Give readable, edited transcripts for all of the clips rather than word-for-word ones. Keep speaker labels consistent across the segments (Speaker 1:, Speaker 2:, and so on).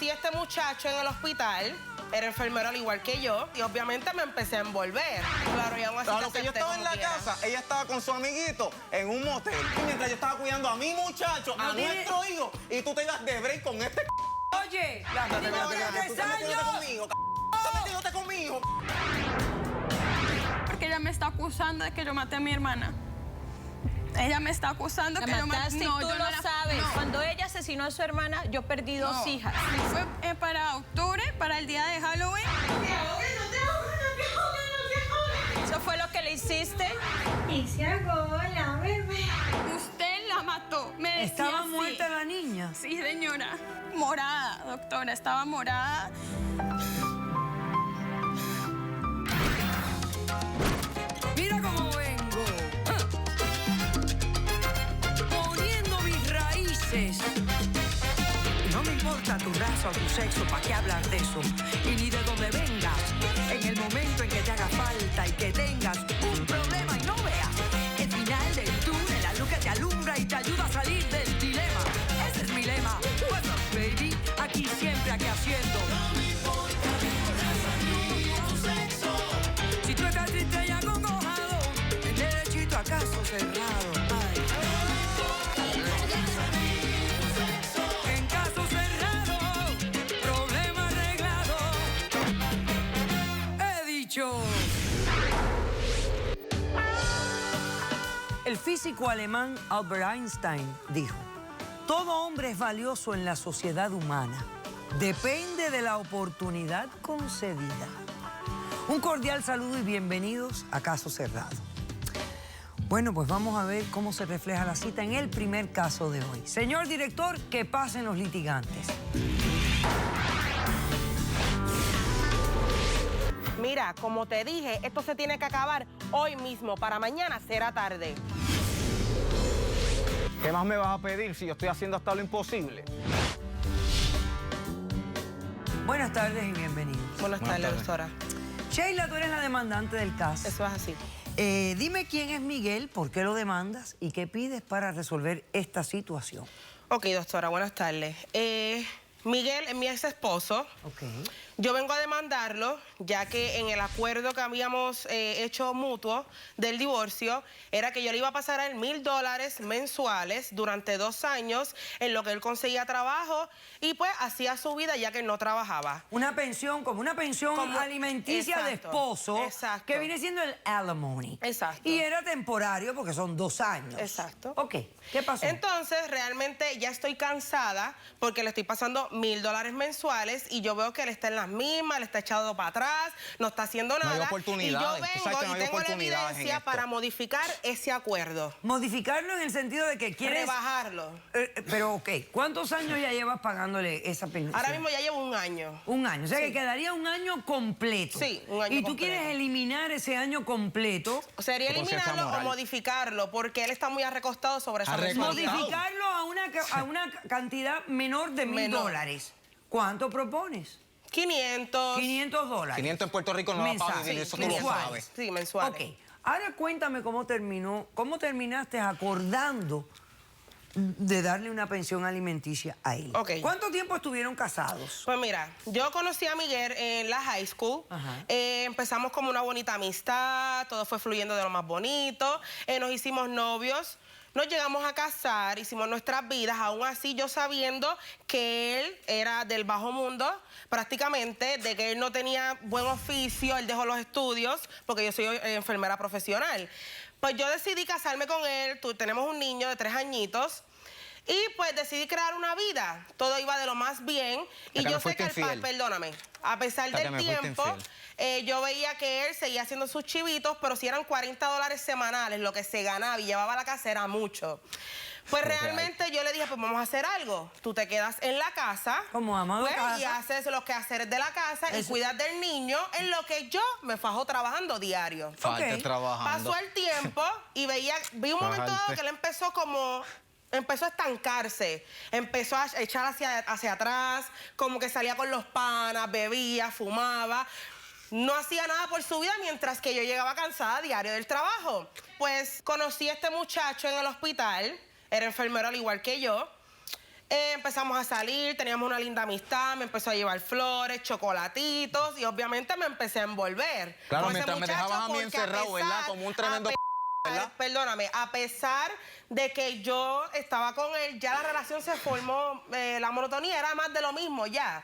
Speaker 1: conocí a este muchacho en el hospital, era enfermero al igual que yo, y obviamente me empecé a envolver. Claro, y aún así
Speaker 2: Claro que yo estaba en la casa, ella estaba con su amiguito en un motel. Y mientras yo estaba cuidando a mi muchacho, a nuestro hijo, y tú te das de break con este
Speaker 3: Oye, la niña de 3 años.
Speaker 2: Estás metiéndote conmigo.
Speaker 4: Porque ella me está acusando de que yo maté a mi hermana. Ella me está acusando que yo maté.
Speaker 5: No, tú lo sabes.
Speaker 4: No.
Speaker 5: Cuando ella asesinó a su hermana, yo perdí dos hijas.
Speaker 4: Fue para octubre, para el día de Halloween.
Speaker 6: No te ahogues.
Speaker 5: ¿Eso fue lo que le hiciste?
Speaker 6: Y se ahogó la bebé.
Speaker 4: Usted la mató. Me decía
Speaker 3: ¿Estaba
Speaker 4: así.
Speaker 3: muerta la niña?
Speaker 4: Sí, señora. Morada, doctora. Estaba morada.
Speaker 3: Mira cómo vengo. Poniendo mis raíces. No me importa tu raza o tu sexo, ¿para qué hablar de eso? Y ni de dónde vengas. En el momento en que te haga falta y que tengas un problema y no veas el final del túnel, la luz que te alumbra y te ayuda a salir del dilema. Ese es mi lema. What's up, baby? Aquí siempre, aquí haciendo. No me importa tu raza ni tu sexo. Si tú estás triste y acongojado, el derechito a caso cerrado. Ay. En caso cerrado, problema arreglado. He dicho. El físico alemán Albert Einstein dijo: todo hombre es valioso en la sociedad humana. Depende de la oportunidad concedida. Un cordial saludo y bienvenidos a Caso Cerrado. Bueno, pues vamos a ver cómo se refleja la cita en el primer caso de hoy. Señor director, que pasen los litigantes.
Speaker 1: Mira, como te dije, esto se tiene que acabar hoy mismo. Para mañana será tarde.
Speaker 2: ¿Qué más me vas a pedir si yo estoy haciendo hasta lo imposible?
Speaker 3: Buenas tardes y bienvenidos.
Speaker 1: Buenas tardes, doctora.
Speaker 3: Sheila, tú eres la demandante del caso.
Speaker 1: Eso es así.
Speaker 3: Dime quién es Miguel, por qué lo demandas y qué pides para resolver esta situación.
Speaker 1: Ok, doctora, buenas tardes. Miguel es mi ex esposo.
Speaker 3: Ok.
Speaker 1: Yo vengo a demandarlo, ya que en el acuerdo que habíamos hecho mutuo del divorcio, era que yo le iba a pasar a él $1000 mensuales durante 2 años, en lo que él conseguía trabajo y pues hacía su vida ya que él no trabajaba.
Speaker 3: Una pensión, como una pensión alimenticia de
Speaker 1: Exacto,
Speaker 3: esposo,
Speaker 1: exacto.
Speaker 3: que viene siendo el alimony.
Speaker 1: Exacto.
Speaker 3: Y era temporario porque son 2 años.
Speaker 1: Exacto.
Speaker 3: Ok, ¿qué pasó?
Speaker 1: Entonces, realmente ya estoy cansada porque le estoy pasando $1000 mensuales y yo veo que él está en las mismas, le está echado para atrás, no está haciendo nada.
Speaker 2: No hay oportunidades.
Speaker 1: Y yo
Speaker 2: Tú sabes
Speaker 1: vengo
Speaker 2: que no
Speaker 1: y
Speaker 2: hay
Speaker 1: tengo la
Speaker 2: oportunidades en
Speaker 1: evidencia
Speaker 2: esto.
Speaker 1: para modificar ese acuerdo.
Speaker 3: Modificarlo en el sentido de que quieres...
Speaker 1: Rebajarlo.
Speaker 3: Pero, ok, ¿cuántos años ya llevas pagándole esa pensión?
Speaker 1: Ahora mismo ya llevo 1 año.
Speaker 3: 1 año, o sea
Speaker 1: Sí.
Speaker 3: que quedaría 1 año completo.
Speaker 1: Sí, 1 año
Speaker 3: Y tú
Speaker 1: completo.
Speaker 3: quieres eliminar ese año completo.
Speaker 1: Sería
Speaker 2: Por conciencia
Speaker 1: eliminarlo o
Speaker 2: moral.
Speaker 1: modificarlo porque él está muy arrecostado sobre esa
Speaker 2: Arrecostado.
Speaker 1: mensualidad.
Speaker 3: Modificarlo a una cantidad menor de $1000. ¿Cuánto propones?
Speaker 1: 500.
Speaker 3: $500.
Speaker 2: 500 en Puerto Rico no da para
Speaker 3: Mensuales.
Speaker 2: vivir, eso tú lo
Speaker 3: Mensuales.
Speaker 2: sabes.
Speaker 1: Sí, mensuales.
Speaker 3: Ok, ahora cuéntame cómo terminaste acordando de darle una pensión alimenticia a él.
Speaker 1: Ok.
Speaker 3: ¿Cuánto tiempo estuvieron casados?
Speaker 1: Pues mira, yo conocí a Miguel en la high school.
Speaker 3: Ajá.
Speaker 1: Empezamos como una bonita amistad, todo fue fluyendo de lo más bonito. Nos hicimos novios, nos llegamos a casar, hicimos nuestras vidas, aún así yo sabiendo que él era del bajo mundo, prácticamente, de que él no tenía buen oficio, él dejó los estudios, porque yo soy enfermera profesional. Pues yo decidí casarme con él, tenemos un niño de 3 añitos, y pues decidí crear una vida. Todo iba de lo más bien. Y
Speaker 2: Hasta
Speaker 1: yo
Speaker 2: me
Speaker 1: sé que
Speaker 2: fuiste infiel.
Speaker 1: perdóname, a pesar
Speaker 2: Hasta que
Speaker 1: del
Speaker 2: me fuiste
Speaker 1: tiempo, yo veía que él seguía haciendo sus chivitos, pero si eran $40 semanales, lo que se ganaba y llevaba a la casa era mucho. Pues
Speaker 2: Pero
Speaker 1: realmente yo le dije, pues vamos a hacer algo. Tú te quedas en la casa,
Speaker 3: Como ama de
Speaker 1: pues,
Speaker 3: casa.
Speaker 1: y haces los quehaceres de la casa y
Speaker 3: Eso.
Speaker 1: cuidas del niño en lo que yo me fajo trabajando diario.
Speaker 2: Falta
Speaker 3: Ok.
Speaker 2: trabajando.
Speaker 1: Pasó el tiempo y vi un momento dado que él empezó a estancarse, empezó a echar hacia atrás, como que salía con los panas, bebía, fumaba. No hacía nada por su vida mientras que yo llegaba cansada diario del trabajo. Pues conocí a este muchacho en el hospital, era enfermero al igual que yo, Empezamos a salir, teníamos una linda amistad, me empezó a llevar flores, chocolatitos y obviamente me empecé a envolver.
Speaker 2: Claro,
Speaker 1: con ese
Speaker 2: mientras me
Speaker 1: muchacho
Speaker 2: dejabas a mí
Speaker 1: porque
Speaker 2: encerrado, ¿verdad? Como un tremendo ¿verdad?
Speaker 1: Perdóname, a pesar de que yo estaba con él, ya la relación se formó, la monotonía era más de lo mismo ya.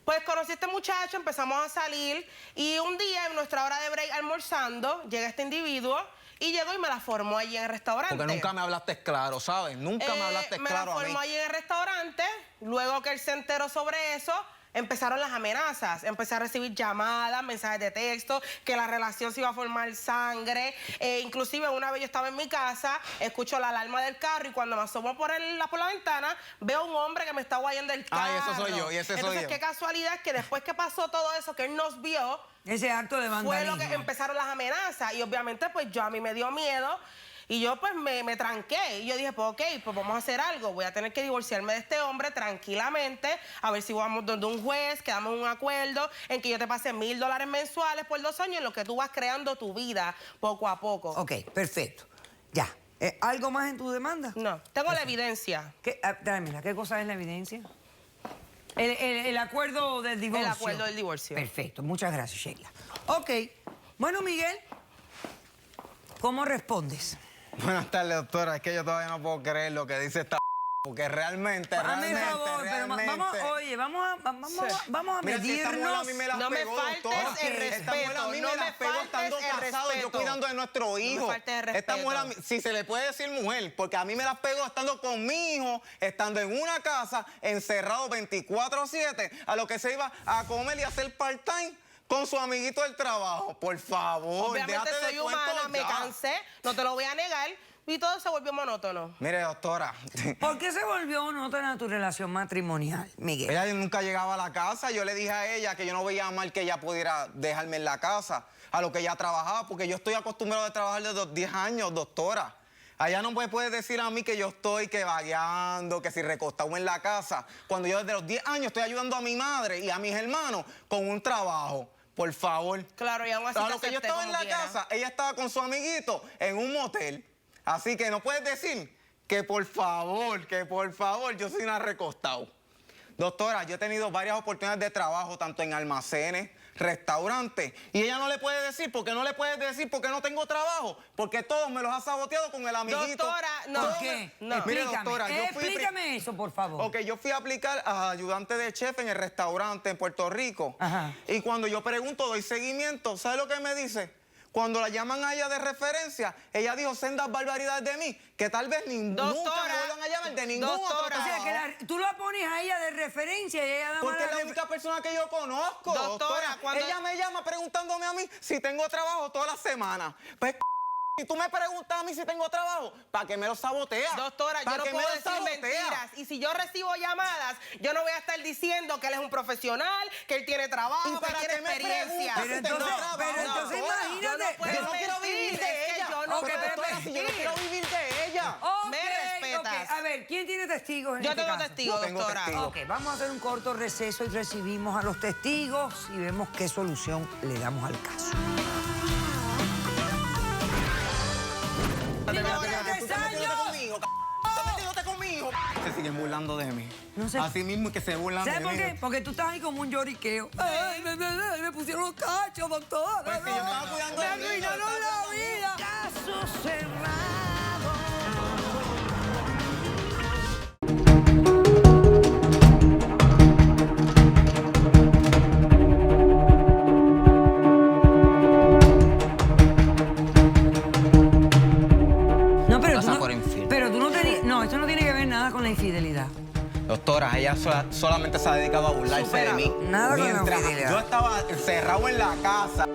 Speaker 1: Pues conocí a este muchacho, empezamos a salir y un día en nuestra hora de break almorzando, llega este individuo y llegó y me la formó allí en el restaurante.
Speaker 2: Porque nunca me hablaste claro, ¿sabes? Nunca me hablaste claro a
Speaker 1: Me la
Speaker 2: mí.
Speaker 1: formó allí en el restaurante, luego que él se enteró sobre eso, empezaron las amenazas, empecé a recibir llamadas, mensajes de texto, que la relación se iba a formar sangre. Inclusive una vez yo estaba en mi casa, escucho la alarma del carro y cuando me asomo por la ventana, veo un hombre que me está guayando el carro.
Speaker 2: Ay, eso soy yo, y ese soy yo.
Speaker 1: Entonces, qué casualidad que después que pasó todo eso, que él nos vio,
Speaker 3: Ese acto de
Speaker 1: fue
Speaker 3: vandalismo.
Speaker 1: lo que empezaron las amenazas. Y obviamente, pues yo a mí me dio miedo. Y yo pues me tranqué y yo dije, pues ok, pues vamos a hacer algo. Voy a tener que divorciarme de este hombre tranquilamente, a ver si vamos donde un juez, quedamos en un acuerdo en que yo te pase $1000 mensuales por 2 años en lo que tú vas creando tu vida poco a poco.
Speaker 3: Ok, perfecto. Ya. ¿Algo más en tu demanda?
Speaker 1: No, tengo la evidencia.
Speaker 3: Mira, ¿qué cosa es la evidencia? El acuerdo del divorcio.
Speaker 1: El acuerdo del divorcio.
Speaker 3: Perfecto, muchas gracias, Sheila. Ok, bueno, Miguel, ¿cómo respondes?
Speaker 2: Buenas tardes, doctora. Es que yo todavía no puedo creer lo que dice esta porque realmente,
Speaker 3: Hazme el favor, pero vamos a
Speaker 2: Mira, si esta mujer a
Speaker 3: medirnos.
Speaker 2: mí me la
Speaker 1: No me
Speaker 2: pegó,
Speaker 1: faltes
Speaker 2: doctora.
Speaker 1: el
Speaker 2: Esta mujer a mí
Speaker 1: respeto,
Speaker 2: me
Speaker 1: no
Speaker 2: la
Speaker 1: me
Speaker 2: pegó estando
Speaker 1: faltes el
Speaker 2: casado, yo
Speaker 1: respeto.
Speaker 2: cuidando de nuestro hijo.
Speaker 1: faltes el
Speaker 2: Esta mujer a mí,
Speaker 1: respeto.
Speaker 2: si se le puede decir mujer, porque a mí me la pegó estando con mi hijo, estando en una casa, encerrado 24/7, a lo que se iba a comer y a hacer part-time con su amiguito del trabajo. Por favor,
Speaker 1: Obviamente
Speaker 2: déjate de
Speaker 1: soy
Speaker 2: cuentos
Speaker 1: humana, me
Speaker 2: ya.
Speaker 1: cansé, no te lo voy a negar, y todo se volvió monótono.
Speaker 2: Mire, doctora,
Speaker 3: ¿Por qué se volvió monótona tu relación matrimonial, Miguel?
Speaker 2: ella nunca llegaba a la casa. Yo le dije a ella que yo no veía mal que ella pudiera dejarme en la casa, a lo que ella trabajaba, porque yo estoy acostumbrado a trabajar desde los 10 años, doctora. Allá no me puede decir a mí que yo estoy que vagueando, que si recostado en la casa, cuando yo desde los 10 años estoy ayudando a mi madre y a mis hermanos con un trabajo. Por favor.
Speaker 1: Claro, y aún así
Speaker 2: A
Speaker 1: te
Speaker 2: lo que yo
Speaker 1: acepté
Speaker 2: estaba en
Speaker 1: como
Speaker 2: la
Speaker 1: quiera.
Speaker 2: casa, ella estaba con su amiguito en un motel. Así que no puedes decir que por favor, yo soy una recostado. Doctora, yo he tenido varias oportunidades de trabajo, tanto en almacenes, restaurantes, y ella no le puede decir, ¿por qué no le puedes decir por qué no tengo trabajo? Porque todos me los ha saboteado con el amiguito.
Speaker 1: Doctora, no.
Speaker 3: ¿Por qué?
Speaker 1: No.
Speaker 2: Mire,
Speaker 3: Explícame,
Speaker 2: doctora, yo fui
Speaker 3: explícame eso, por favor.
Speaker 2: Ok, yo fui a aplicar a ayudante de chef en el restaurante en Puerto Rico.
Speaker 3: Ajá.
Speaker 2: Y cuando yo pregunto, doy seguimiento, ¿sabe lo que me dice? Cuando la llaman a ella de referencia, ella dijo sendas barbaridades de mí, que tal vez nunca me vuelvan a llamar de ningún otro
Speaker 1: doctora.
Speaker 3: O sea,
Speaker 2: trabajo.
Speaker 3: que tú la pones a ella de referencia y ella da
Speaker 2: Porque es
Speaker 3: mala
Speaker 2: la única persona que yo conozco,
Speaker 1: Doctora,
Speaker 2: doctora.
Speaker 1: cuando-
Speaker 2: Ella me llama preguntándome a mí si tengo trabajo toda la semana. Pues, si tú me preguntas a mí si tengo trabajo, ¿para qué me lo saboteas?
Speaker 1: Doctora, yo
Speaker 2: ¿Para
Speaker 1: no
Speaker 2: qué
Speaker 1: puedo
Speaker 2: me lo
Speaker 1: decir
Speaker 2: saboteas?
Speaker 1: mentiras. Y si yo recibo llamadas, yo no voy a estar diciendo que él es un profesional, que él tiene trabajo,
Speaker 2: ¿Y
Speaker 1: que
Speaker 2: para
Speaker 1: tiene
Speaker 2: qué me
Speaker 1: experiencia.
Speaker 2: preguntas
Speaker 3: Pero
Speaker 2: si tengo
Speaker 3: entonces-
Speaker 2: trabajo,
Speaker 3: pero entonces
Speaker 2: doctora?
Speaker 3: imagínate.
Speaker 1: Yo no puedo
Speaker 2: Yo no quiero
Speaker 1: mentir,
Speaker 2: vivir
Speaker 1: es
Speaker 2: de
Speaker 1: que
Speaker 2: ella.
Speaker 1: yo no
Speaker 3: Ok,
Speaker 1: puedo
Speaker 3: pero
Speaker 2: Doctora, si yo no
Speaker 1: mentir.
Speaker 2: quiero vivir de ella.
Speaker 3: Ok,
Speaker 1: Me respetas.
Speaker 3: ok. A ver, ¿quién tiene testigos en
Speaker 1: Yo
Speaker 3: este
Speaker 1: tengo
Speaker 3: caso?
Speaker 1: testigos,
Speaker 2: Yo tengo
Speaker 1: doctora.
Speaker 2: testigos.
Speaker 3: Ok, vamos a hacer un corto receso y recibimos a los testigos y vemos qué solución le damos al caso.
Speaker 2: Se siguen burlando de mí.
Speaker 3: No sé.
Speaker 2: Así mismo que se burlan
Speaker 3: ¿Sabes
Speaker 2: de
Speaker 3: por
Speaker 2: mí.
Speaker 3: qué? Porque tú estás ahí como un lloriqueo. Ay, me pusieron los cachos, doctora.
Speaker 2: Pues que yo estaba cuidando
Speaker 3: Me
Speaker 2: al niño,
Speaker 3: arruinaron
Speaker 2: estaba
Speaker 3: la
Speaker 2: cuidando al
Speaker 3: vida. Caso cerrado. No, pero
Speaker 2: Pasa
Speaker 3: tú no,
Speaker 2: por infiel.
Speaker 3: pero tú no tenías... No, esto no tiene que ver nada con la infidelidad.
Speaker 2: Doctora, ella solamente se ha dedicado a burlarse de mí.
Speaker 3: Nada con la
Speaker 2: Mientras
Speaker 3: infidelidad.
Speaker 2: yo estaba encerrado en la casa.